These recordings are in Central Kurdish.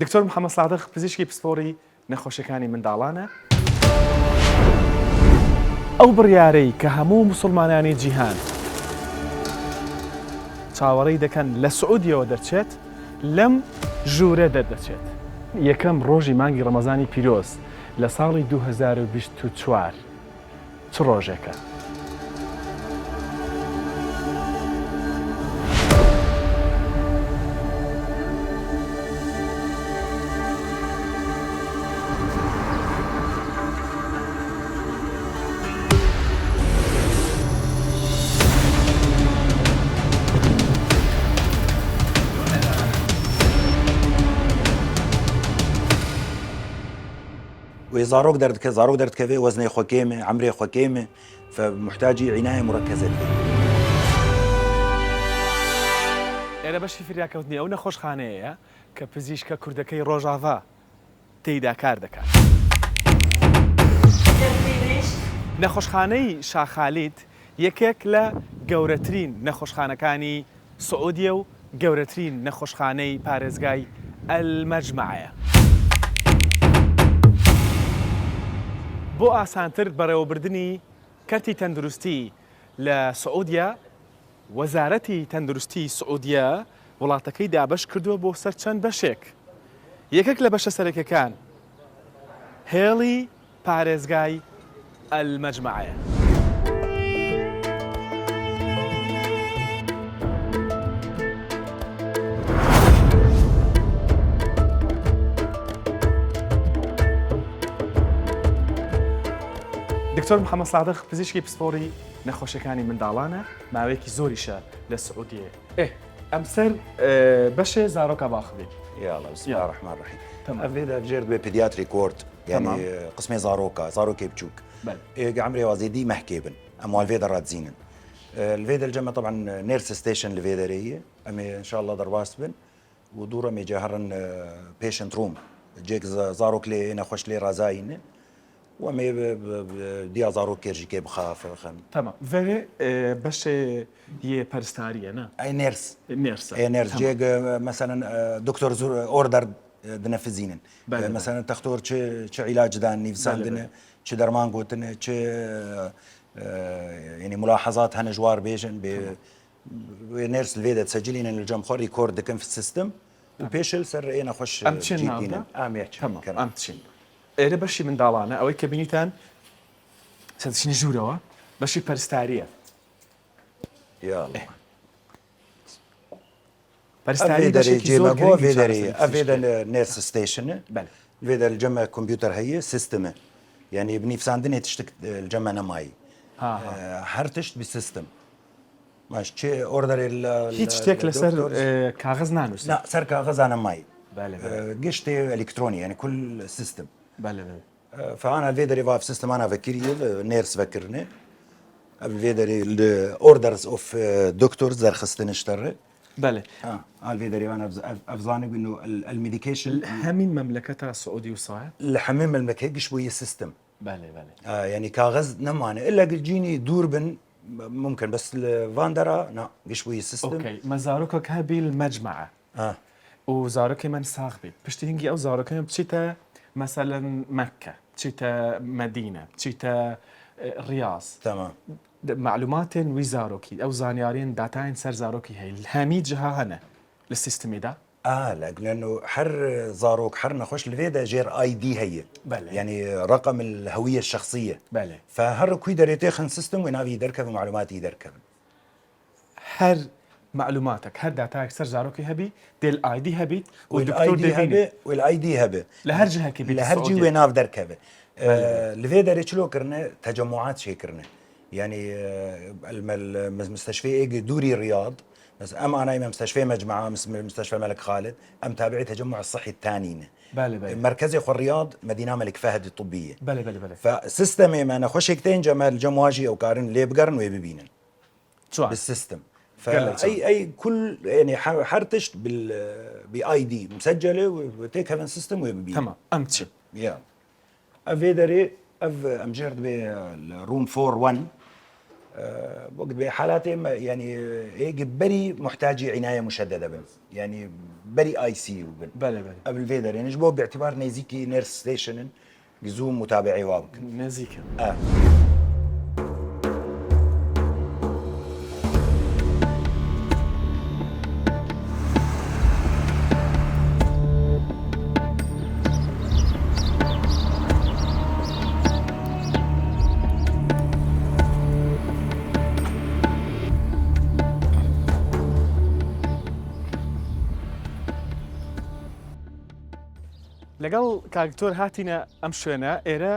دکتۆر محەممەد سادق پزیشکی پسپۆری نەخۆشیەکانی منداڵانە. ئەو بڕیارەی کە هەموو موسڵمانانی جیهان چاوەڕێی دەکەن لە سعودیەوە دەرچێت لەم ژوورە دەردەچێت. یەکەم ڕۆژی مانگی ڕەمەزانی پیرۆز لە ساڵی 2024 چ ڕۆژێکە؟ وزاروك دردكه وزنه خكيمه عمري خكيمه فمحتاج عنايه مركزه فيه. ئێرە بەشی فریاکەوتنی ئەو نەخۆشخانەیە کە پزیشکە کوردەکەی ڕۆژاوا تێیدا کار دەکات. نەخۆشخانەی شاخالیت یەکێک لە گەورەترین نەخۆشخانەکانی سعودیە و گەورەترین نەخۆشخانەی پارێزگای ئەلمەجمەعەیە. بۆ ئاسانتر بەڕێوەبردننی کەرتی تەندروستی لە سعودیا، وەزارەتی تەندروستی سعودیا وڵاتەکەی دابەش کردووە بۆ سەر چەند بەشێک. یەکێک لە بەشە سەرەکیەکان هێڵی پارێزگای ئەلمەجمەعەیە. دکتۆر محەممەد سادق پزیشکی پسپۆری نەخۆشیەکانی منداڵانە، ماوەیەکی زۆریشە لە سعودیە. ئەم سەر بەشێ زارۆکە باخبێ. يلا بسم الله الرحمن الرحيم. أفيدا جيرد ببيدياتري كورت يعني قسمي زاروكا بتشوك. عمري وزيدي محكيبن أموال فيدا راتزينن. الفيدا الجمع طبعا نيرس ستيشن الفيدا ريه أمي إن شاء الله درباسبن ودورة ميجاهرن بيشنت روم جيك زاروك لي نخش لي رازاين ومي دي زاروك كيرجي كي بخاف خم. تمام. فيري باش هي بارستارية نا. أي نيرس. أي نيرس جيك مثلا دكتور زور أوردر دنفذينن. مثلا تختار چه علاج دان نيفسان دنا چه درمان قوتن چه يعني ملاحظات هنجوار بيجن نيرس الفيدا تسجلين الجم خور ريكورد كم في السيستم وبيشل سر أنا خوش جيتين. تمام. أمتشين. ئێرە بەشی منداڵانە ئەوەی کە بینیتان سەدشنی ژوورەوە بەشی پەرستاریە. پەرستاری بەشێکی زۆر گرنگی ئەڤێدە نێرس ستیشنە الفيدا الجمع كمبيوتر هي سيستم يعني بنفساندني تشتك الجمع نماي هر تشت بسيستم ماش چه اوردر هیچ شتێک لەسەر کاغذ نانووس. لا سەر کاغذ أنا ماي بله قشتي الكتروني يعني كل سيستم. بله فانا الفيدري فاف سيستم انا فكري نيرس فكرني الفيدري الاوردرز اوف دكتورز زر خستن اشتري. بله الفيدري انا افزاني انه الميديكيشن همين مملكتها السعودي وصاع الحميم الملكه شويه سيستم. بله يعني كاغز نمانه الا جيني دوربن ممكن بس الفاندرا لا شويه سيستم. اوكي مزاروكك هبي المجمعه وزارك من ساخبي بشتينجي او زارك بتشيتا مثلا مكة، بتشيتا مدينة، بتشيتا الرياض. تمام. معلومات وزاروكي او زانيارين داتاين سر زاروكي هي الهامي جهة هنا للسيستم ده. لانه حر زاروك حر نخش الفيدا جير اي دي هي. بله. يعني رقم الهوية الشخصية. بله. فهر كويدر يتخن سيستم وينافي يدركب معلومات يدركب. هر معلوماتك هر داتاك سر زاروكي هبي ديل اي دي هبي والدكتور ديفيني والاي دي هبي لهر جهه كبير لهر جي ويناف دركبه الفيدا ريتشلو كرنا تجمعات شي كرنا يعني المستشفى ايجي دوري الرياض بس انا مستشفى مجمعه مستشفى الملك خالد تابعي تجمع الصحي الثاني. بله مركزي خو الرياض مدينه ملك فهد الطبيه. بله فسيستمي ما انا خوشكتين جمال جمواجي او كارن لي بقرن ويبينن بالسيستم. اي كل يعني حرتشت باي دي مسجله وتيك هافن سيستم ويبي. تمام امتشي افيدري امجرد بالروم 41 وقت بحالات يعني هيك بري محتاجه عنايه مشدده يعني بري اي سي بله بله قبل فيدر يعني جبوه باعتبار نيزيكي نيرس ستيشن جزوم متابعي وابك نزيكا لەگەڵ کاکتۆر هاتینە ئەم شوێنە ئێرە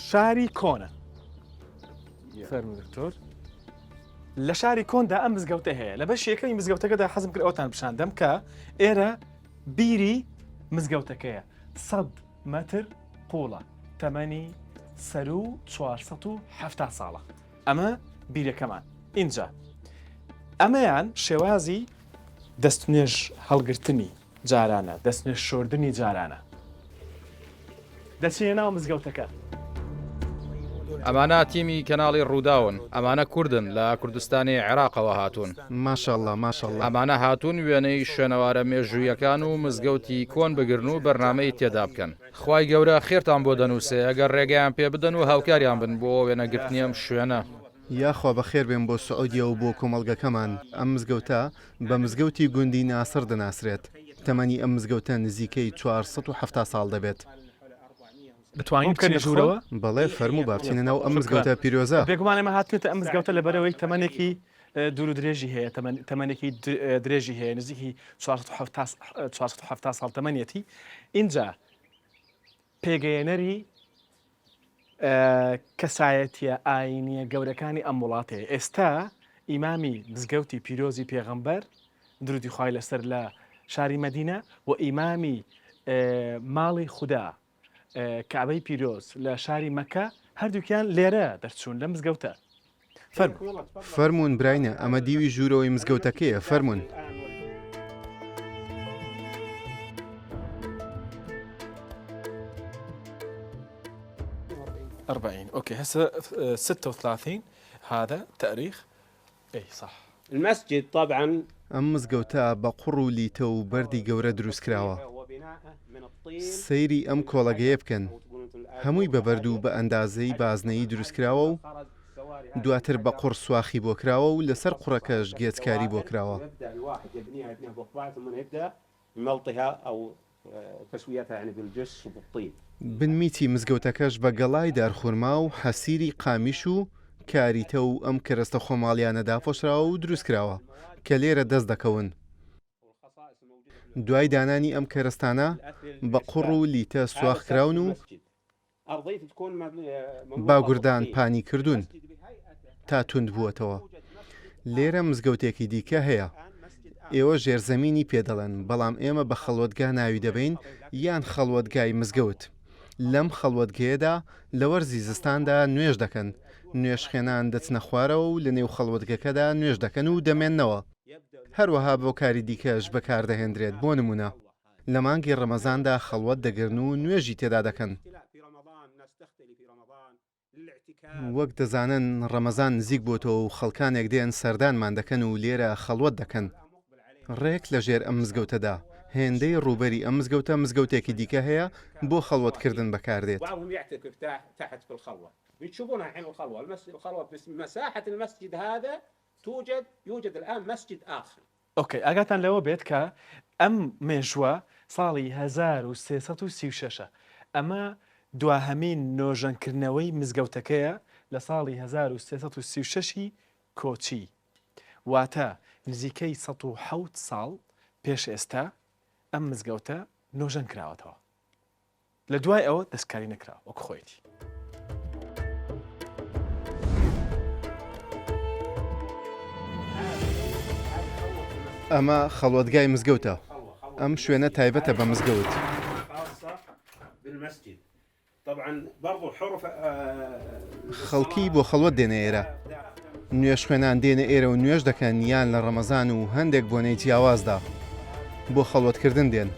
شاری کۆنە فەرموو دکتۆر لە شاری کۆندا ئەم مزگەوتە هەیە لە بەش یەکەمی مزگەوتەکەدا حەزم کرد ئەوتان پیشاندەم کە ئێرە بیری مزگەوتەکەیە 100 مەتر قوڵە تەمەنی سەر و 470 ساڵە ئەمە بیرەکەمان اینجا ئەمەیان شێوازی دەستنوێژ هەڵگرتنی جارانە دەستنوێژ شۆردنی جارانە دەچێنە ناو مزگەوتەکە ئەمانە تیمی کەناڵی ڕووداون ئەمانە کوردن لە کوردستانی عێراقەوە هاتوون ماشەڵڵا ماشەڵڵا ئەمانە هاتوون وێنەی شوێنەوارە مێژوویەکان و مزگەوتی کۆن بگرن و بەرنامەی تێدا بکەن خوای گەورە خێرتان بۆ دەنووسێ ئەگەر ڕێگەیان پێ بدەن و هاوکاریان بن بۆ وێنەگرتنی ئەم شوێنە یاخوا بەخێر بێن بۆ سعودیە و بۆ کۆمەڵگەکەمان ئەم مزگەوتە بە مزگەوتی گوندی ناسر دەناسرێت تەمەنی ئەم مزگەوتە نزیکەی 470 ساڵ دەبێت بتوانین بکەین ژوورەوە بەڵێ فەرموو بابچینە ناو ئەم مزگەوتە پیرۆزە بێگومان ئێمە هاتوێتە ئەم مزگەوتە لەبەرەوەی تەمەنێکی دوور و درێژی هەیە تەمەنێکی درێژی هەیە نزیکی 470 ساڵ تەمەنێتی اینجا پێگەیەنەری کەسایەتیە ئاینیە گەورەکانی ئەم وڵاتەیە ئێستا ئیمامی مزگەوتی پیرۆزی پێغەمبەر درودی خوای لەسەر لە شاری مەدینە و ئیمامی ماڵی خوددا کعبەی پیرۆز لە شاری مەکە هەردووکیان لێرە دەرچوون لە مزگەوتە فەرمونون براینە ئەمە دیوی ژوورەوەی مزگەوتەکەیە فەرمونون اوكي هسه 36 هذا تاريخ اي صح المسجد طبعا ئەم مزگەوتە بە قوڕ و لیتە و بەردی گەورە دروستکراوە سەیری ئەم کۆڵەگەیە بکەن هەمووی بە بەرد و بە ئەندازەی بازنەیی دروستکراوە و دواتر بە قوڕ سواخی بۆ کراوە و لەسەر قوڕەکەش گێچکاری بۆ کراوە بنمیتی مزگەوتەکەش بە گەڵای دارخورما و حەسیری قامیش و کاریتە و ئەم کەرەستە خۆماڵیانە داپۆشراوە و دروستکراوە کە لێرە دەست دەکەون دوای دانانی ئەم کەرەستانە بە قوڕ و لیتە سواخکراون و باگوردان پانی کردوون تا تند بووەتەوە لێرە مزگەوتێکی دیکە هەیە ئێوە ژێرزەمینی پێدەڵێن بەڵام ئێمە بە خەڵوەتگا ناوی دەبین یان خەڵوەتگای مزگەوت لەم خەڵوەتگەیەدا لە وەرزی زستاندا نوێژ دەکەن نوێژخێنان دەچنە خوارەوە و لە نێو خەڵوەتگەکەدا نوێژ دەکەن و دەمێننەوە هەروەها بۆ کاری دیکەش بەکاردەهێنرێت بۆ نمونە لە مانگی ڕەمەزاندا خەڵوەت دەگرن و نوێژی تێدا دەکەن وەک دەزانن ڕەمەزان نزیک بۆتەوە و خەڵکانێک دێن سەردانمان دەکەن و لێرە خەڵوەت دەکەن ڕێک لە ژێر ئەم مزگەوتەدا هێندەی ڕوبەری ئەم مزگەوتە مزگەوتێکی دیکە هەیە بۆ خەڵوەتکردن بەکاردێت بتشوفونها الحين الخلوة في مساحة المسجد هذا يوجد الآن مسجد آخر. اوكي ئاگاتان لەوە بێت کە ئەم مێژووە ساڵی 1336 ئەمە دواهەمین نۆژەنکردنەوەی مزگەوتەکەیە لە ساڵی 1336 کۆچی واتە نزیکەی 107 ساڵ پێش ئێستا ئەم مزگەوتە نۆژەن کراوەتەوە لە دوای ئەوە دەستکاری نەکرا وەک خۆیەتی ئەمە خەڵوەتگای مزگەوتە ئەم شوێنە تایبەتە بە مزگەوت خەڵکی بۆ خەڵوەت دێنە ئێرە نوێش خوێنان دێنە ئێرە و نوێش دەکەن یان لە ڕەمەزان و هەندێک بۆنەی جیاوازدا بۆ خەڵوەتکردن دێن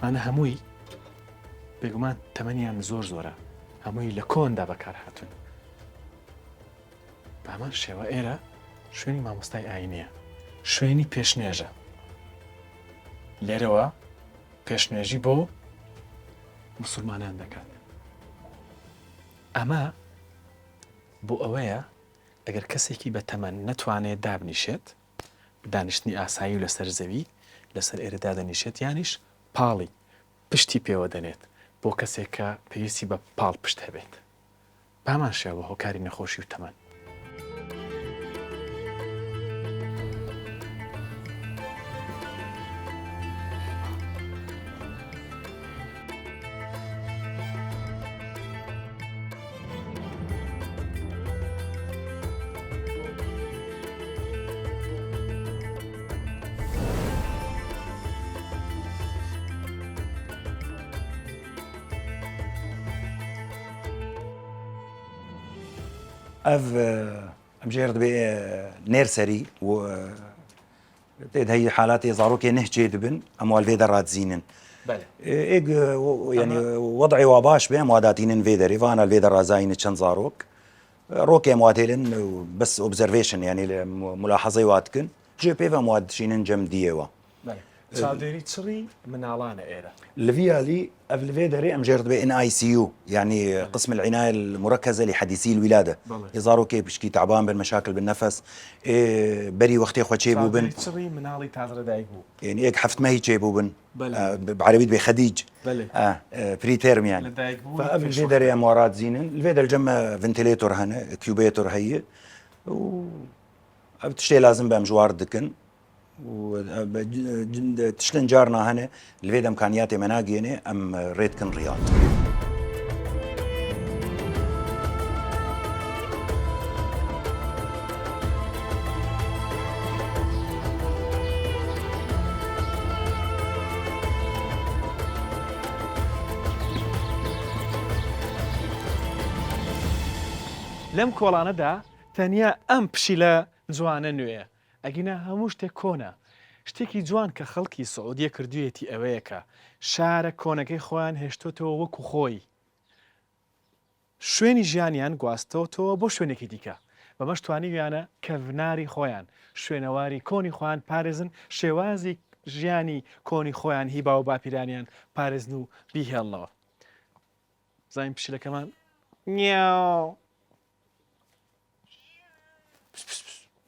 ئەمانە هەمووی بێگومان تەمەنیان زۆرە هەمووی لە کۆندا بەکار هاتوون بەمان شێوە ئێرە شوێنی مامۆستای ئاینەیە شوێنی پێشنێژە لێرەوە پێشنێژی بۆ موسڵمانان دەکات ئەمە بۆ ئەوەیە ئەگەر کەسێکی بە تەمەن نەتوانێت دابنیشێت دانیشتنی ئاسایی و لەسەر زەوی لەسەر ئێرەدا دەنیشێت یانیش پاڵی پشتی پێوە دەنێت بۆ کەسێک کە پێویستی بە پاڵ پشت هەبێت بامان شێوە هۆکاری نەخۆشی و تەمەن أمجرد نيرسري و هي حالات زاروكي نهجي دبن أموال فيدر رات زينن إيج يعني وضعي واباش بين مواداتين فيدر إيفانا الفيدر رازاين تشن زاروك روكي موادلن بس اوبزرفيشن يعني ملاحظة واتكن جي بيفا مواد شينن جم ديوا چاودێری چڕی مناڵانە ئێرە الفيالي الفيدري أمجرد بين اي سي يو يعني قسم العناية المركزة لحديثي الولادة يزاروكي بشكي تعبان بالمشاكل بالنفس بري وقتي خو تشيبو بن چڕی مناڵی تازە دایک بوو يعني هيك حفت ما هي تشيبو بن بعربية بخديج بري تيرم يعني فالفيدري امورات زينن الفيدر جمع فنتيليتور هنا كيوبيتور هي و بتشتي لازم بمجوار دكن وتشلن جارنا هنا الفيدا امكانياتي مناقيني ام ريتكن رياض لەم کۆڵانەدا تەنیا ئەم پشیلە جوانە نوێیە ئەگینا هەموو شتێک کۆنە شتێکی جوان کە خەڵکی سعودیە کردوویەتی ئەوەیە کە شارە کۆنەکەی خۆیان هێشتۆتەوە وەکو خۆی شوێنی ژیانیان گواستەوەتەوە بۆ شوێنێکی دیکە بەمەش توانیویانە کەڤناری خۆیان شوێنەواری کۆنی خۆیان پارێزن شێوازی ژیانی کۆنی خۆیان هی باو باپیرانیان پارێزن و بیهێڵنەوە زاین پشیلەکەمان نیاو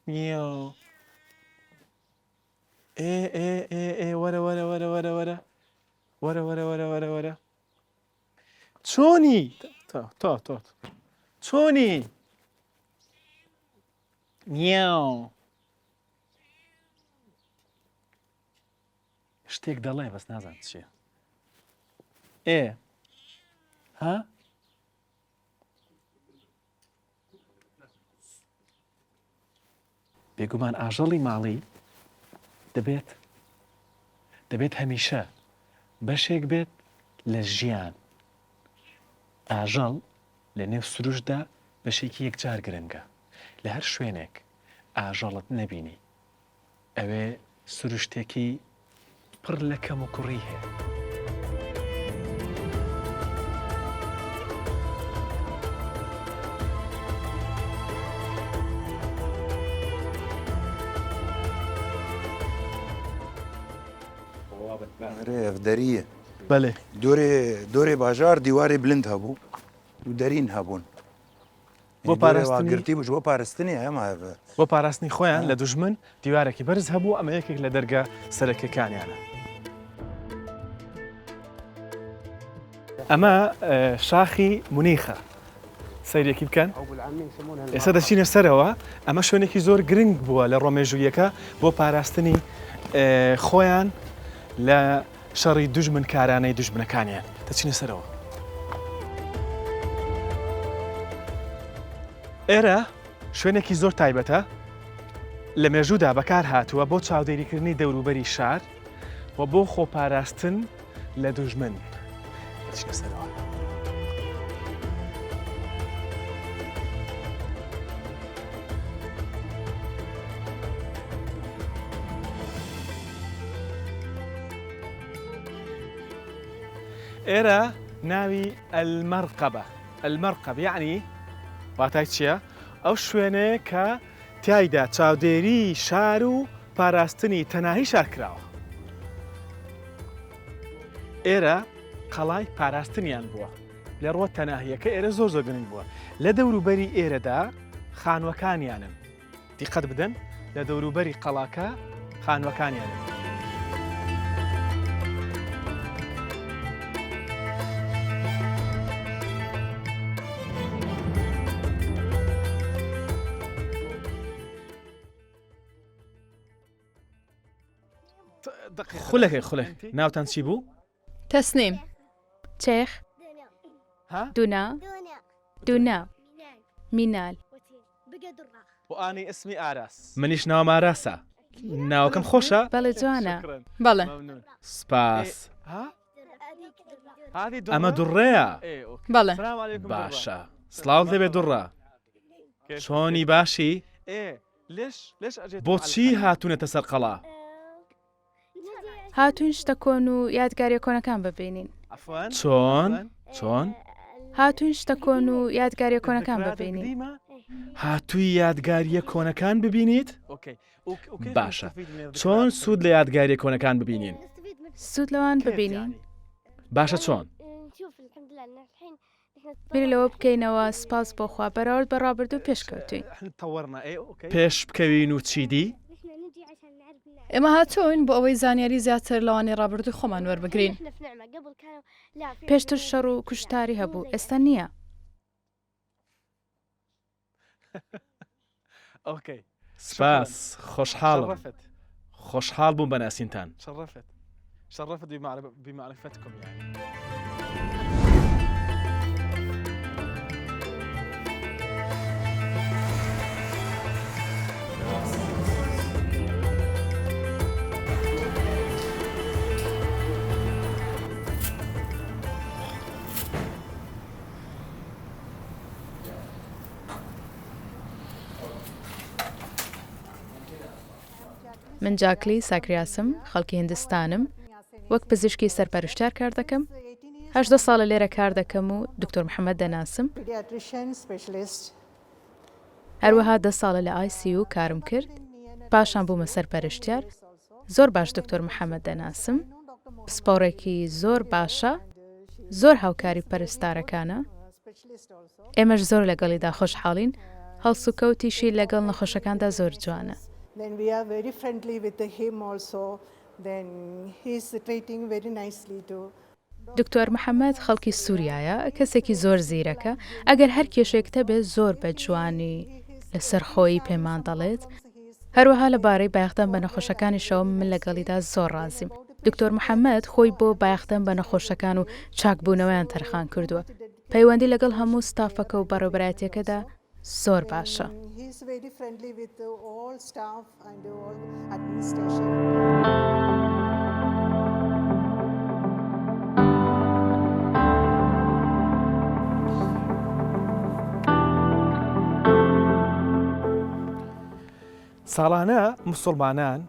نیاو وەرە وەرە وەرە وەرە وەرە وەرە وەرە وەرە وەرە وەرە چۆنی تۆ چۆنی میاو شتێک دەڵێ بەس نازان چیە ها بێگومان ئاژەڵی ماڵی دەبێت هەمیشە بەشێک بێت لە ژیان ئاژەڵ لە نێو سروشدا بەشێکی یەکجار گرنگە لە هەر شوێنێک ئاژەڵت نەبینی ئەوێ سروشتێکی پڕ لە کەم و کوڕی هەیە دريه بەڵێ دوري باجار ديواري بلند هبو ودارين هبون بۆ پاراستنی گرتی بوو بۆ پاراستنی ئەمە بۆ پاراستنی خۆیان لە دوژمن دیوارێکی بەرز هەبوو ئەمە یەکێک لە دەرگا سەرەکیەکانیانە ئەمە شاخی مونیخە سەیرێکی بکەن ئێستا دەچینە سەرەوە ئەمە شوێنێکی زۆر گرنگ بووە لە ڕۆمێژوویەکە بۆ پاراستنی خۆیان لە شەڕی دوژمن کارانەی دوژمنەکانیان دەچینە سەرەوە ئێرە شوێنێکی زۆر تایبەتە لە مێژوودا بەکار هاتووە بۆ چاودێریکردنی دەوروبەری شار و بۆ خۆپاراستن لە دوژمن دەچینە سەرەوە إيرا ناوي المرقبة. المرقب يعني واتای چییە؟ ئەو شوێنەیە کە تایدا چاودێری شار و پاراستنی تەناهی شارکراوە. ئێرە قەڵای پاراستنیان بووە لە ڕوە تەناهیەکە ئێرە زۆر زۆر گرنگ بووە. لە دەوروبەری ئێرەدا خانوەکانیانن. دیقەت بدەن لە دەوروبەری قەڵاکە خانوەکانیانن. خولەکەی ناوتان چی بوو؟ تسنيم شيخ ها؟ دونا مينال وأني اسمي آراس. منيش ناوم آراسا. ناوكم خوشة؟ بەڵێ جوانە شكراً. بەڵێ ممنون. سپاس. ها؟ هذه درة؟ أما درية. إيه أوكي. بەڵێ السلام عليكم درة. باشە سلااو دەبێ درة. شۆنی باشی؟ إيه ليش أجيت؟ بۆچی هاتوونەتە سەر قەڵا؟ هاتوین شتە کۆن و یادگاریە کۆنەکان ببینین. عفواً. چۆن؟ هاتوین شتە کۆن و یادگاریە کۆنەکان ببینین. هاتووی یادگاریە کۆنەکان ببینیت؟ باشە. چۆن سوود لە یادگاریە کۆنەکان ببینین؟ سوود لەوان ببینین. باشە چۆن؟ بیر لەوە بکەینەوە سپاس بۆخوا بەراورد بە ڕابردوو پێشکەوتوین. پێش بکەوین و چیدی؟ ئێمە هاتوین بۆ ئەوەی زانیاری زیاتر لەوانی ڕابردوو خۆمان وەربگرین. پێشتر شەڕ و کوشتاری هەبوو ئێستا نییە. سپاس خۆشحاڵم. خۆشحاڵ بووم بە ناسینتان. شرفت بمعرفتكم يعني. من جاکلی ساکریاسم خەڵکی هندستانم وەک پزیشکی سەرپەرشتیار کار دەکەم. 18 ساڵە لێرە کار دەکەم و دکتۆر محەممەد دەناسم. هەروەها 10 ساڵە لە ICU کارم کرد. پاشان بوومە سەرپەرشتیار. زۆر باش دکتۆر محەممەد دەناسم. پسپۆڕێکی زۆر باشە. زۆر هاوکاری پەرستارەکانە. ئێمەش زۆر لەگەڵیدا خۆشحاڵین. هەڵسوکەوتیشی لەگەڵ نەخۆشەکاندا زۆر جوانە. Then we are very friendly with him also. Then he is treating very nicely too. دکتۆر محەممەد خەڵکی سووریایە کەسێکی زۆر زیرەکە ئەگەر هەر کێشێکتە بێت زۆر بە جوانی لەسەر خۆی پێمان دەڵێت. هەروەها لەبارەی بایەختان بە نەخۆشەکانی شەوم من لەگەڵیدا زۆر ڕازیم. دکتۆر محەممەد خۆی بۆ بایەختان بە نەخۆشەکان و چاکبوونەوەیان تەرخان کردووە. پەیوەندی لەگەڵ هەموو ستافەکە و بەڕێوەبەرایەتیەکەدا زۆر باشە. He is very friendly with all staff and all administration. ساڵانە موسڵمانان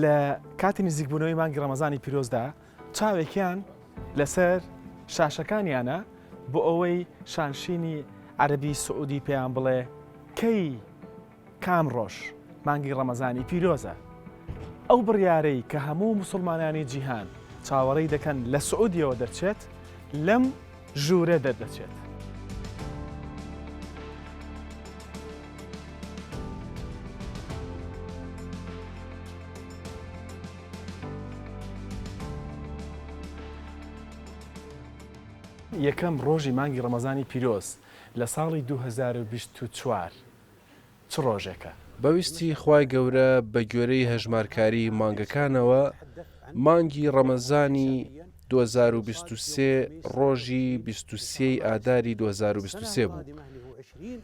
لە کاتی نزیکبوونەوەی مانگی ڕەمەزانی پیرۆزدا چاوێکیان لەسەر شاشەکانیانە بۆ ئەوەی شانشینی عەرەبی سعودی پێیان بڵێ کەی کام ڕۆژ مانگی ڕەمەزانی پیرۆزە. ئەو بڕیارەی کە هەموو موسڵمانانی جیهان چاوەڕێی دەکەن لە سعودیەوە دەرچێت لەم ژوورە دەردەچێت. یەکەم ڕۆژی مانگی ڕەمەزانی پیرۆز لە ساڵی 2024 چ ڕۆژێکە؟ بەویستی خوای گەورە بە گوێرەی هەژمارکاری مانگەکانەوە مانگی ڕەمەزانی 2023 ڕۆژی 23 ئاداری 2023 بوو.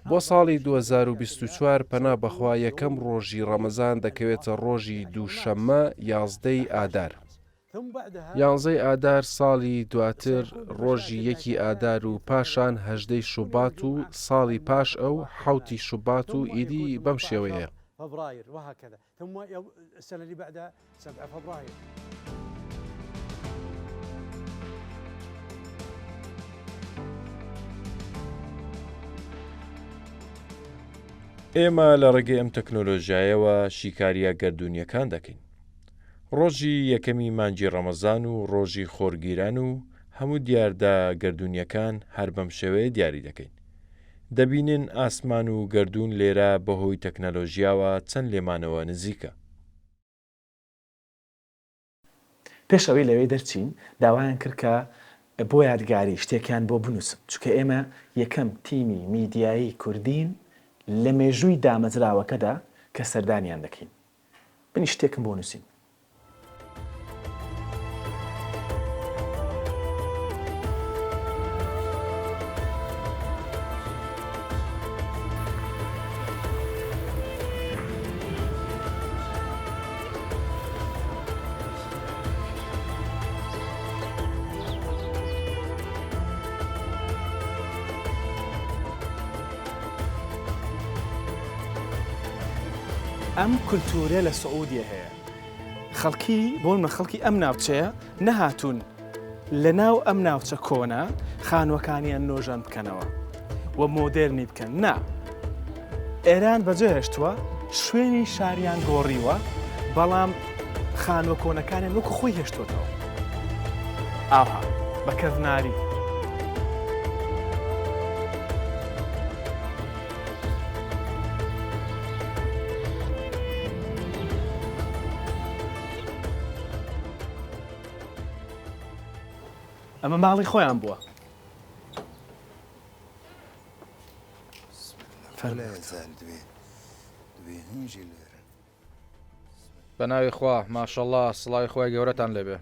بۆ ساڵی 2024 پەنا بەخوا یەکەم ڕۆژی ڕەمەزان دەکەوێتە ڕۆژی دووشەممە 11 ئادار. 11 ئادار ساڵی دواتر ڕۆژی 1 ئادار و پاشان 18 شوبات و ساڵی پاش ئەو 7 شوبات و ئیدی بەم شێوەیە. ئێمە لە ڕێگەی ئەم تەکنۆلۆژیایەوە شیکاریە گەردونیەکان دەکەین. ڕۆژی یەکەمی مانگی ڕەمەزان و ڕۆژی خۆرگیران و هەموو دیاردا گەردونیەکان هەر بەم شێوەیە دیاری دەکەین. دەبینن ئاسمان و گەردون لێرە بەهۆی تەکنەلۆژیاوە چەند لێمانەوە نزیکە. پێش ئەوەی لەوەی دەرچین داوایان کرد کە بۆ یادگاری شتێکیان بۆ بنووسن چونکە ئێمە یەکەم تیمی میدیایی کوردین لە مێژووی دامەزراوەکەدا کە سەردانیان دەکەین. بنی شتێکم بۆ نووسین. ئەم کولتورە لە سعودیە هەیە. خەڵکی بۆ من خەڵکی ئەم ناوچەیە نەهاتوون لە ناو ئەم ناوچە کۆنا خانوەکانیان نۆژان بکەنەوە و مۆدێرنی بکەن. نا ئێران بەجێ هێشتووە شوێنی شاریان گۆڕیوە بەڵام خانوە کۆنەکانیان وەکو خۆی هێشتوتەوە. ئاها بەکەڤناری. ئەمە ماڵی خۆیان بووە. بە ناوی خوا ماشەڵڵا سڵاوی خۆی گەورەتان لێبێ.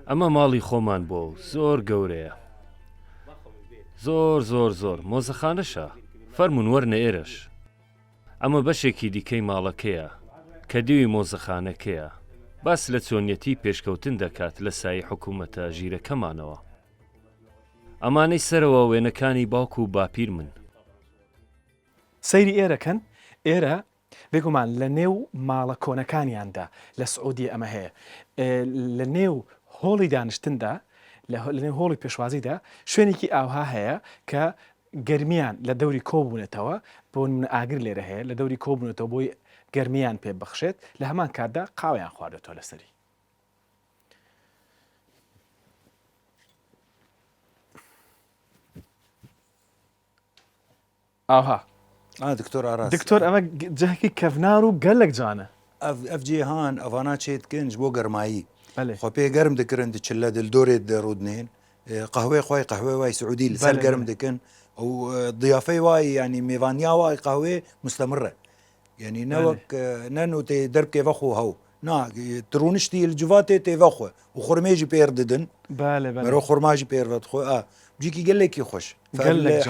ئەمە ماڵی خۆمان بووە و زۆر گەورەیە. زۆر مۆزەخانەشە فەرمون وەرنە ئێرەش. ئەمە بەشێکی دیکەی ماڵەکەیە کە دیوی مۆزەخانەکەیە. باس لە چۆنیەتی پێشکەوتن دەکات لە سای حکوومەتە ژیرەکەمانەوە. ئەمانەی سەرەوە وێنەکانی باوکو و باپیر من. سەیری ئێرەکەن ئێرە بێگومان لە نێو ماڵە کۆنەکانیاندا لە سعودی ئەمە هەیە. لە نێو هۆڵی دانیشتندا لە نێو هۆڵی پێشوازیدا شوێنێکی ئاوها هەیە کە گەرمیان لە دەوری کۆبوونێتەوە بۆ ئاگر لێرە هەیە لە دەوری کۆبوونێتەوە بۆی گەرمیان پێ بەخشێت لە هەمان کاتدا قاویان خواردێتەوە لەسەری. ئاها دکتۆر ئاراس دکتۆر ئەمە جەهکی کەڤنار و گەلێک جوانە. ئەف جێهان ئەڤانە چێت گەنج بۆ گەرمایی بەڵێ خۆ پێ گەرم دەکردن دچلە دلدۆرێت دەڕودنێن قهوەی خۆی قهوەی وای سعودی لەسەر گەرم دەکەن ئەو ضیافەی وای ینی میێوانیا وای قهوێ مستەمڕە یعنی نەوەک نەن و تێ دەرکێڤەخۆ هەو نا ترونشتی الجواتێ تێڤەخۆ و خورمێژی پێر ددن مەرۆ خورماژی پێرڤەت خۆ بجیکی گەلێکی خۆش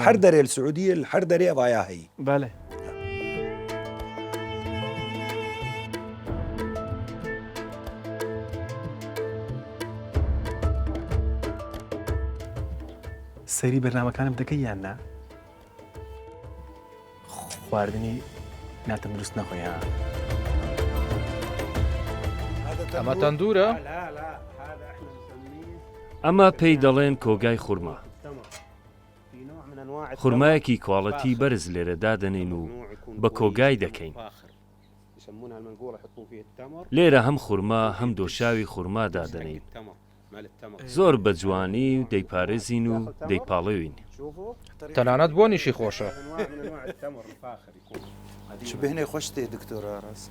هەر دەرێ سعودی هەر دەرێ ئەڤایا هەیی بەڵێ. سەیری بەرنامەکانم دەکەی یان نا؟ خواردنی ناتەندروست نەخۆیان. ئەمە تەندورە؟ ئەمە پێی دەڵێن کۆگای خورما. خورمایەکی کواڵەتی بەرز لێرە دادەنین و بە کۆگای دەکەین. لێرە هەم خورما هەم دۆشاوی خورما دادەنین. زۆر بە جوانی و دەیپارێزین و دەیپاڵەوین. تەنانەت بۆ نیشی خۆشە. بهنێ خۆش تێ دکتۆر ئاراس.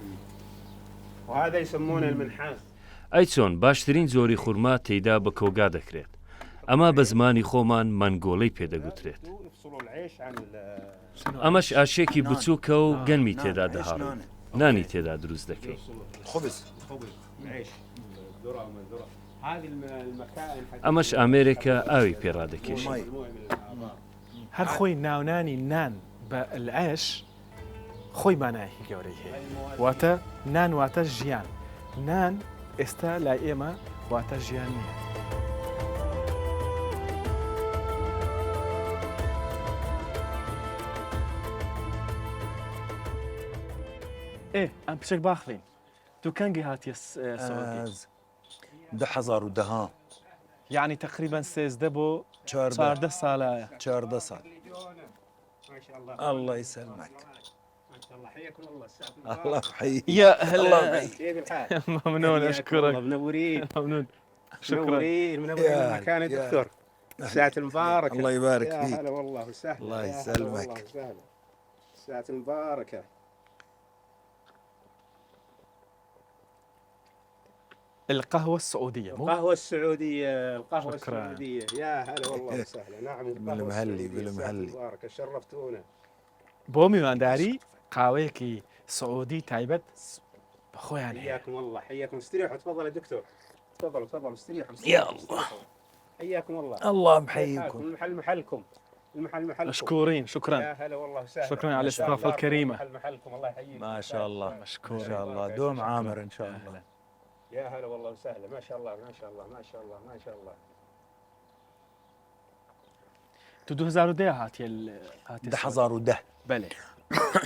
ئەی چۆن باشترین زۆری خورما تێیدا بە کۆگا دەکرێت. ئەمە بە زمانی خۆمان مەنگۆڵەی پێدەگوترێت. ئەمەش ئاشێکی بچووکە و گەنمی تێدا دەهاڕێت. نانی تێدا دروست دەکەین. ئەمەش ئامێرێکە ئاوی پێڕادەکێشی. هەر خۆی ناونانی نان بە العەش خۆی مانایەکی گەورەی هەیە. واتە نان واتە ژیان. نان ئێستا لای ئێمە واتە ژیان نییە. ئەم پچێک باخڵین. دوکانگی هاتیە سەوەدی. 10,000 یعنی تقریبا 13 بۆ 14 ساڵایە. 14 سال. ما شاء الله. الله يسلمك. ما شاء الله، حياكم الله الساعة. الله يحييك. يا هلا. كيف الحال؟ ممنون، اشكرك. منورين. ممنون. شكرا. منورين المكان يا دكتور. الساعة المباركة. الله يبارك يا فيك. هلا والله وسهلا. الله يا هلا يسلمك. والله وسهلا. الساعة المباركة. القهوة السعودية مو؟ القهوة السعودية. القهوة شكراً. السعودية. يا هلا والله وسهلا. نعم القهوة بالمهلي، السعودية. الساعة بالمهلي. المباركة، شرفتونا. بۆ میوانداری قاوەیەکی سعودی تایبەت بەخۆیان هەیە. حياكم الله، حياكم. استريحوا، تفضل يا دكتور. تفضلوا استريحوا. يا الله. حياكم الله. الله محييكم. المحل محلكم. المحل محلكم. مشكورين، شكرا. يا هلا والله وسهلا. شكرا على ما شاء الاستضافة الله. الكريمة. المحل محلكم. الله يحييك. ما شاء الله. مشكور. ان شاء الله دوم عامر ان شاء الله. يا هلا والله وسهلا. ما شاء الله ما شاء الله ما شاء الله ما شاء الله. تو 2010 هاتي 10 بله.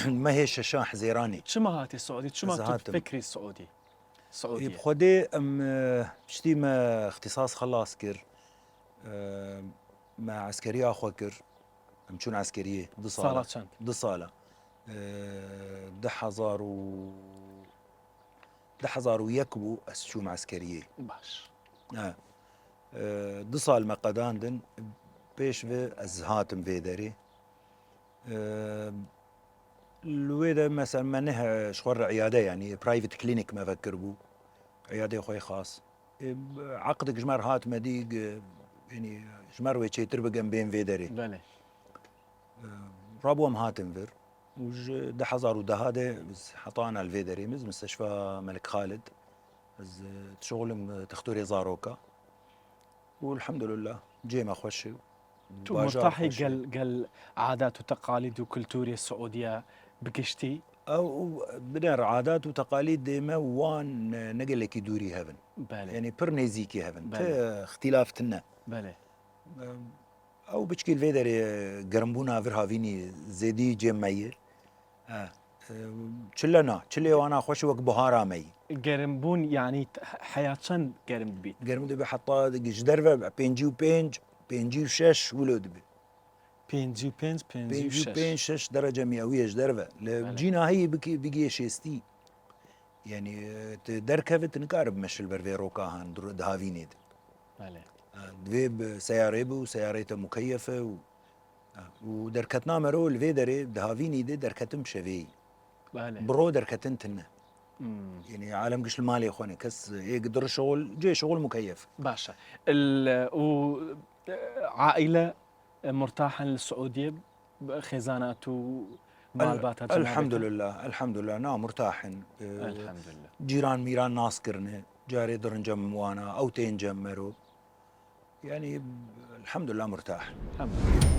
ما هي شاشان حزيراني شو ما هاتي السعودي؟ شو ما زهاتم. تفكري السعودي؟ سعودي. بخدي شتي ما اختصاص خلاص كر مع عسكرية أخو كر شون عسكرية صالة شنت صالة 10 ويكبو أسشوم عسكرية باش. صال ما قداندن بيش في أزهاتم في داري الويدا مثلا منها شغل عيادة يعني برايفت كلينيك ما فكر بو عيادة أخوي خاص عقدك جمار هات مديق يعني جمار ويتشي تربقن بين في داري بله. رابوهم هاتم فير وج 10 هذا حطانا الفيدري مز مستشفى ملك خالد از تشغل تختوري زاروكا والحمد لله جيما خوشي تو مرتاحي قال عادات وتقاليد وكلتوريا السعودية بقشتي او بدر عادات وتقاليد ديما وان نقل لك دوري هفن بله. يعني برنيزيكي هفن بله. اختلاف تنا بله. او بتشكي الفيدري قرمبونا فيرها فيني زيدي جيمايل تشلنا تشلي وانا خوش وقت بهارا مي قرمبون يعني حياة شن قرم بيت قرم دبي حطا جدرفة بينجي وشش ولود بي بينجي وشش درجة مئوية جدرفة جينا هي بقي شيستي يعني دركفة تنقارب مش البرفيروكا هان دهافينيد دويب سيارة سيارته مكيفة ودركتنا مرو الفيدري دهافيني دي دركتم شفي برو دركتن تنه يعني عالم قش المالي اخواني كس يقدر شغل جاي شغل مكيف باشا عائلة مرتاحة للسعودية خزانات ومالبات الحمد لله نعم مرتاحين الحمد لله جيران ميران ناس كرنه جاري درنجم وانا او تنجم مرو يعني الحمد لله مرتاح الحمد لله.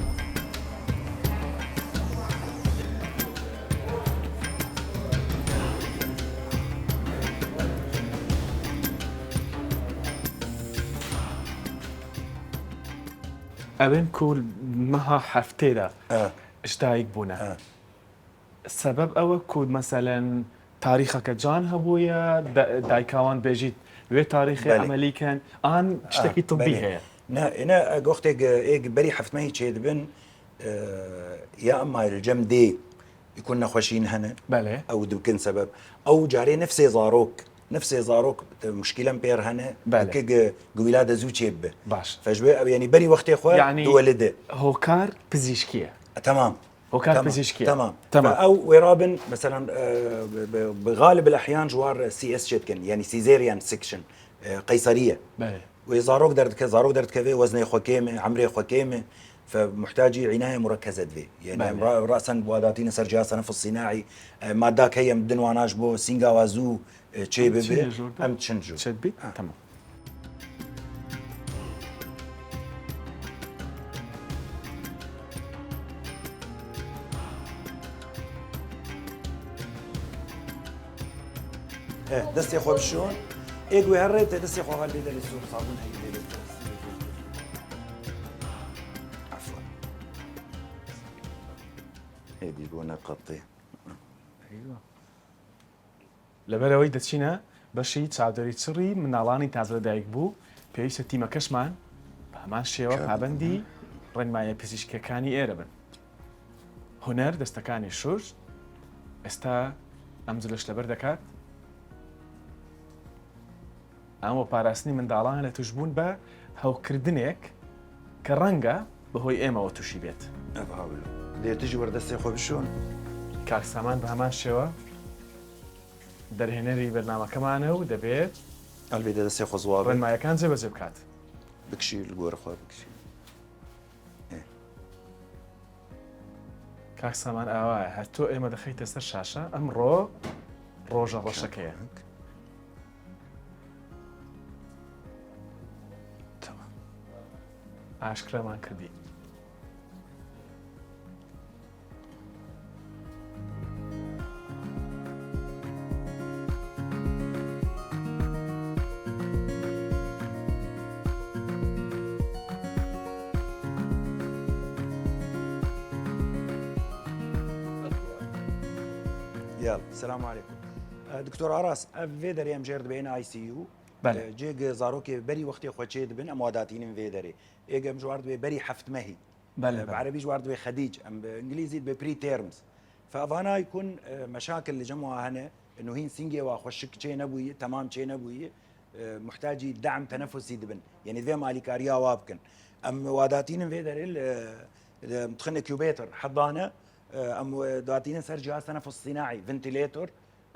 أبين كول مها حفتيدا اشتايق بونا السبب أو كود مثلا تاريخك جان هبويا دايكاوان بيجيت وي تاريخي عملي كان أن تشتكي طبي هي أنا قوختك إيج بري حفت ما هي شيء بن يا أما الجم دي يكون خوشين هنا بله أو دبكن سبب أو جاري نفسي زاروك مشكلة بير هنا كي قويلاد زوجي به باش فجبه يعني بري وقت اخويا يعني دولده هوكار بزيشكيه تمام هوكار بزيشكيه تمام او ورابن مثلا بغالب الاحيان جوار سي اس شتكن يعني سيزيريان سكشن قيصريه بله وزاروك درد كذا وزنه خوكيمه عمري خوكيمه فمحتاج عنايه مركزه دفي يعني راسا بواداتين سرجاسا نفس الصناعي ماداك هي مدن واناش بو سينغاوازو تشيبي ام تشنجو تشبي تمام دستي خو بشون ايغوي هريت دستي خو غالبي دل السوق صابون هي دل عفوا هيدي بونا قطي ايوه لبروي دتشينا بشي تعدري تسري من علاني تازل دايك بو بيش تيما كشمان بهمان شيوا بابندي رن مايا بيسيش كاني ايربن هونەر دەستەکانی شوور ئێستا ئەم جلش لەبەر دەکات ئەمە پاراستنی منداڵان لە توشبوون بە هەوکردنێک کە ڕەنگە بەهۆی ئێمەوە تووشی بێت دێ تژی وەردەستی خۆ بشۆن کاکسامان بە هەمان شێوە دەرهێنەری بەرنامەکەمانە و دەبێت ئەلبێ دەستی خۆ زواب ڕێنمایەکان جێبەجێ بکات بکشی گۆرە خۆ بکشی کاکسامان ئاوایە هەر تۆ ئێمە دەخەیتە سەر شاشە ئەمڕۆ ڕۆژە ڕۆژەکەیە ئاشکرامان کردی يلا السلام عليكم دكتور عراس فيدر يم جرد بين اي سي يو بله جيج زاروكي بري وقتي خوتشيد بن امواداتين فيدري ايجم جوارد بري حفت مهي بله بعربي جوارد خديج ام بانجليزي ببري تيرمز فافانا يكون مشاكل اللي جمعوها هنا انه هين سينجي واخشك شي نبوي تمام شي نبوي محتاجي دعم تنفسي دبن يعني ذي مالي كاريا وابكن ام واداتين فيدري متخنه كيوبيتر حضانه ام داتين سر جهاز تنفس صناعي فنتيليتور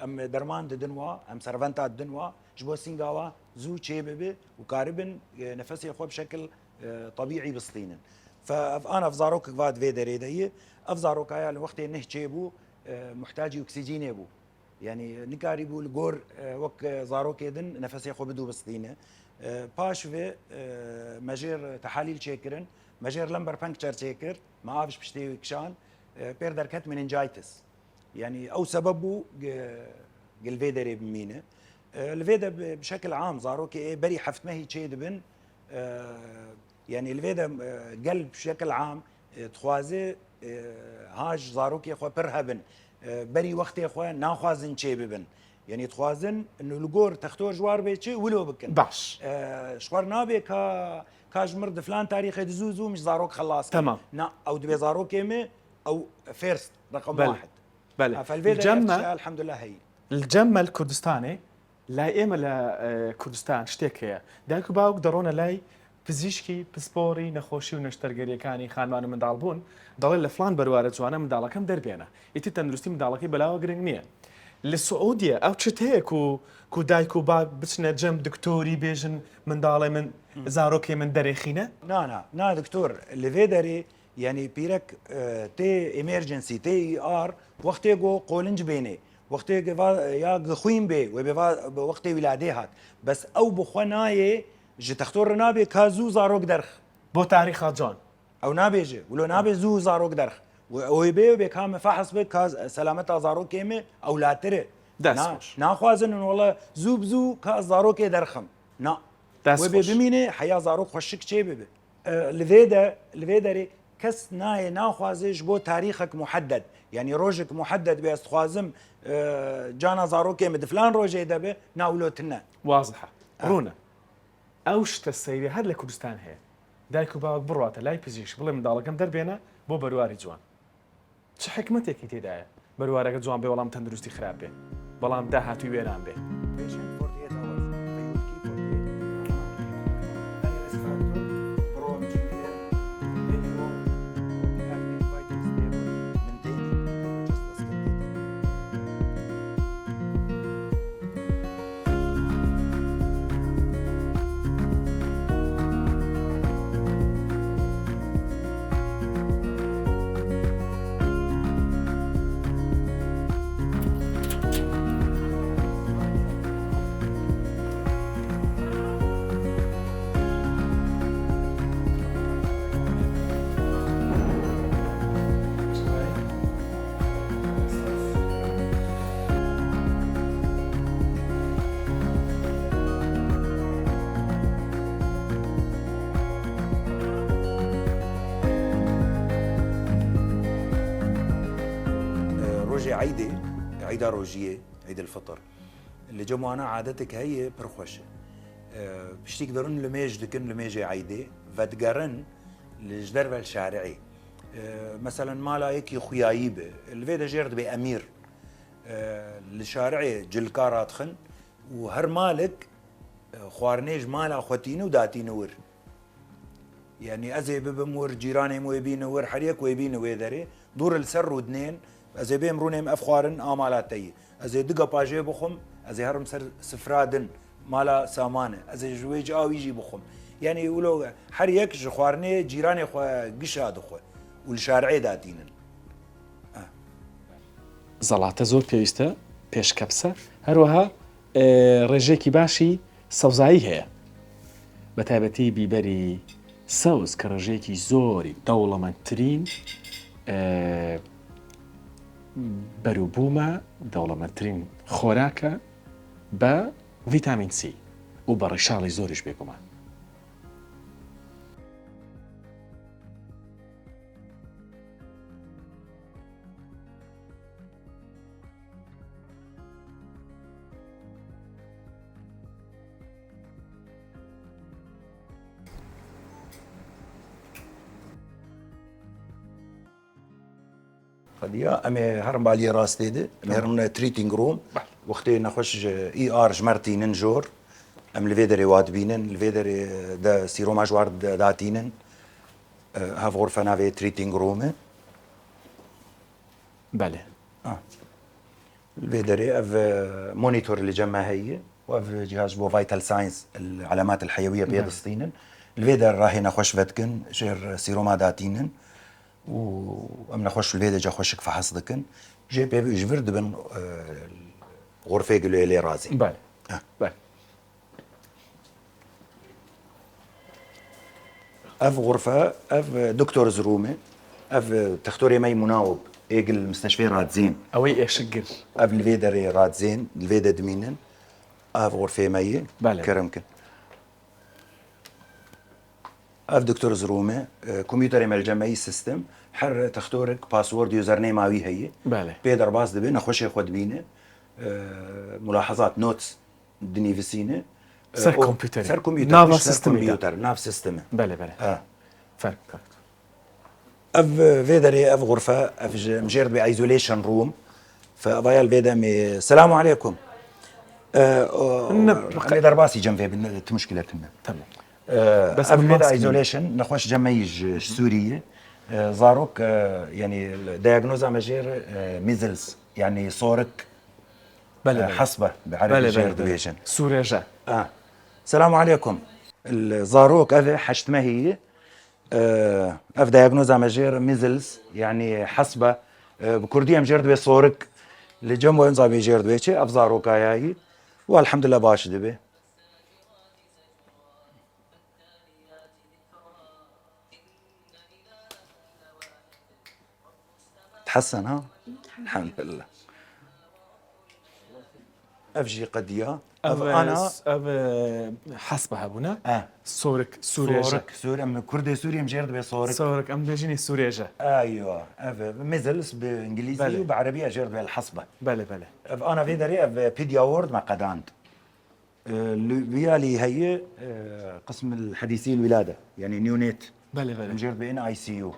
ام درمان دنوا ام سرفنتات دنوا جبو سينغاوا زو تشيبه وكاربن نفسي خو بشكل طبيعي بسطينن فانا افزاروك فاد فيدري دي افزاروك يا الوقت انه تشيبو محتاج اكسجين يبو يعني نكاريبو الجور وك زاروك يدن نفسي خو بدو بسطينه باش في ماجير تحاليل شيكرن ماجير لمبر بانكتشر شيكر ما عارفش بشتي كشان بيردر كات مننجايتس يعني او سببه الفيدري بمينه الفيدا بشكل عام زاروكي بري حفت ما هي تشيد بن يعني الفيدا قلب بشكل عام تخوازي هاج زاروكي اخو برهبن بري وقت اخو ناخوازن تشيب بن يعني تخوازن انه الجور تختور جوار بيتشي ولو بكن باش شوار نابي كاج مرد فلان تاريخ دزوزو مش زاروك خلاص تمام نا او دبي زاروكي او فيرست رقم بل. واحد بله فالفيدا الحمد لله هي الجمة الكردستاني لا ئێمە لە کوردستان شتێک هەیە دایک و باوک دەڕۆنە لای پزیشکی پسپۆری نەخۆشی و نەشتەرگەریەکانی خانمان و منداڵ بوون دەڵێن لە فلان بەروارە جوانە منداڵەکەم دەربێنە ئیتی تەندروستی منداڵەکەی بەلاوە گرنگ نییە لە سعودیە ئەو چت هەیە و دایک و باوک بچنە جەم دکتۆری بێژن منداڵێ من زارۆکێ من دەرێخینە نا دكتور الفيدري يعني بيرك تي امرجنسي تي ار وقت جو قولنج بيني وقت يا خوين بي وقت ولادي هات بس او بخنايه جي تختار نابي كازو زاروك درخ بو تاريخ جون او نابي جي ولو نابي زو زاروك درخ ويبي بكام فحص بك كاز سلامتها زاروك كيمه او لا تري ناخوازن والله زو بزو كاز زاروك درخم نا ويبي بمينه حيا زاروك خوشك شي بي الفيدري كس ناي ناخوازج بو تاريخك محدد يعني روجك محدد باستخوازم جانا زاروكي مد فلان روجي دبه ناولوتنا واضحه رونا اوشت السيري هر لكردستان هي دایک و باوک بڕاتە لای پزیشک بڵێ منداڵەکەم دەربێنە بۆ بەرواری جوان چه حکمتێکی تێدایە بەروارەکە جوان بێ وەڵام تەندروستی خراپ بێ بەڵام داهاتووی وێران بێ عيدة روجية عيد الفطر اللي جمعنا عادتك هي برخوشة بشتيك درن لميج دكن لميجي عيدة فتقرن لجدرب الشارعي مثلا مالا يكي خيايبه الفيدا جيرد بأمير لشارعي جلكارات خن وهر مالك خوارنيج مالا خوتينه وداتينه ور يعني ازي بمور جيراني مو يبينه ور حريك ويبينه ويدري دور السر ودنين ازي بيمروني افخوارن امالاتي ازي دقه باجي بخم ازي هرم سفرادن مالا سامانه ازي جويج او يجي بخم يعني يقولوا حريك خوارني جيراني خو قشاد خو والشارعي داتينن زەڵاتە زۆر پێویستە پێشکەپسە هەروەها ڕێژێکی باشی سەوزایی هەیە بە تایبەتی بیبەری سەوز کە ڕێژەیەکی زۆری دەوڵەمەندترین بەروبوومە دەوڵەمەندترین خۆراکە بە ڤیتامین C و بە ڕێشاڵی زۆریش بێگومان. قضية أمي هرم بالي راس تيدي هرم تريتينج روم وقتي نخش اي ار جمرتينن جور ام الفيدري وادبينن الفيدري دا سيرو ماجوار داتينن هاف غرفة نافي تريتينج روم بله الفيدري اف مونيتور اللي جمع هي واف جهاز بو فايتال ساينس العلامات الحيوية بيد سطينن الفيدر راهي نخش فتكن شير سيروما داتينن وام نخش الفيدا جا خوشك فحص دكن جي بي جفر دبن غرفه قالوا لي رازي بله بله اف غرفه اف دكتور زرومه اف تختوري مي مناوب ايق المستشفى رادزين اوي اشقر اف الفيدا رادزين الفيدا دمينن اف غرفه مي بله كرمكن اف دكتور زرومه كمبيوتر مال جمعي سيستم حر تختورك باسورد يوزر نيم اوي هي بله بيدر باز دبي نخش ياخذ بينا ملاحظات نوتس دني فيسينه سر كمبيوتر سر كمبيوتر ناف سيستم كمبيوتر ناف سيستم بله بله فرق اف فيدري اف غرفه اف مجرد بايزوليشن روم فضايا فيدا مي السلام عليكم نقدر باسي جنبي مشكلتنا تمام بس فيدا ايزوليشن نخش جميج سوريه زاروك يعني دياغنوزا ماجير ميزلز يعني صورك بله حصبه بعربي جيردويشن سوريجا السلام عليكم الزاروك هذا حشت ما هي اف دياغنوزا ماجير ميزلز يعني حصبه بكرديه مجرد صورك اللي جنبه انزا بيجيردويشي اف زاروك هاي والحمد لله باش دبي تحسن ها الحمد لله افجي قديا انا حسبها هبونا صورك سوريا صورك سوريا من كردي سوريا مجرد بصورك صورك ام بيجيني سوريا ايوه ميزلس بانجليزي وبعربيه جرد بالحصبه بله بله انا في دري بيديا وورد مع قداند بيالي هي قسم الحديثي الولاده يعني نيونيت بله مجرد بين اي سي يو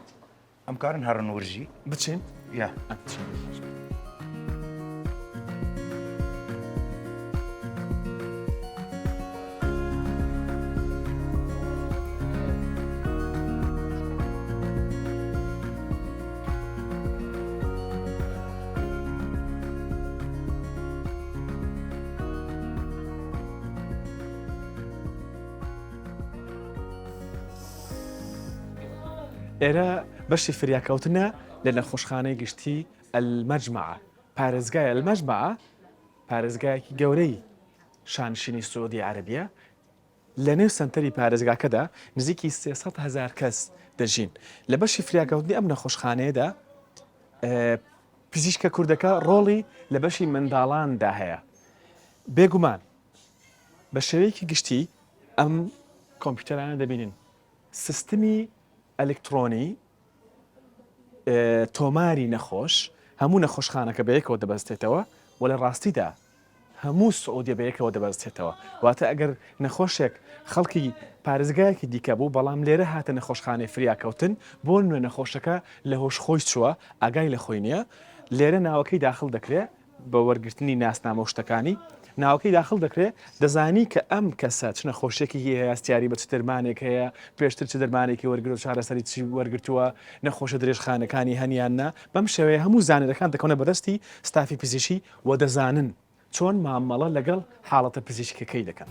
امكار نهار نورجي بتشين يا ئێرە بەشی فریاکەوتنە لە نەخۆشخانەی گشتی المەجمەعە پارێزگایە المەجمەعە پارێزگایەکی گەورەی شانشینی سعودی عەرەبیە لە نێو سنتەری پارێزگاکەدا نزیکی 300,000 کەس دەژین لە بەشی فریاکەوتنی ئەم نەخۆشخانەیەدا پزیشکە کوردەکە ڕۆڵی لە بەشی منداڵاندا هەیە بێگومان بە شێوەیەکی گشتی ئەم کۆمپیوتەرانە دەبینن سیستمی ئەلکترۆنی تۆماری نەخۆش هەموو نەخۆشخانەکە بەیەکەوە دەبەستێتەوە و لە ڕاستیدا هەموو سعودیە بەیەکەوە دەبەستێتەوە واتە ئەگەر نەخۆشێک خەڵکی پارێزگایەکی دیکە بوو بەڵام لێرە هاتە نەخۆشخانەی فریاکەوتن بۆ نوێ نەخۆشەکە لە هۆشخۆی چووە ئاگای لە خۆی نییە لێرە ناوەکەی داخل دەکرێت بە وەرگرتنی ناسنامە و شتەکانی ناوەکەی داخل دەکرێت دەزانی کە ئەم کەسە چ نەخۆشیێکی هەیە هەستیاری بە چ دەرمانێک هەیە پێشتر چ دەرمانێکی وەرگرت چارەسەری چی وەرگرتووە نەخۆشە درێژخانەکانی هەنیاننا بەم شێوەیە هەموو زانێرەکان دەکەونە بەدەستی ستافی پزیشکی و دەزانن چۆن مامەڵە لەگەڵ حاڵەتە پزیشکەکەی دەکەن.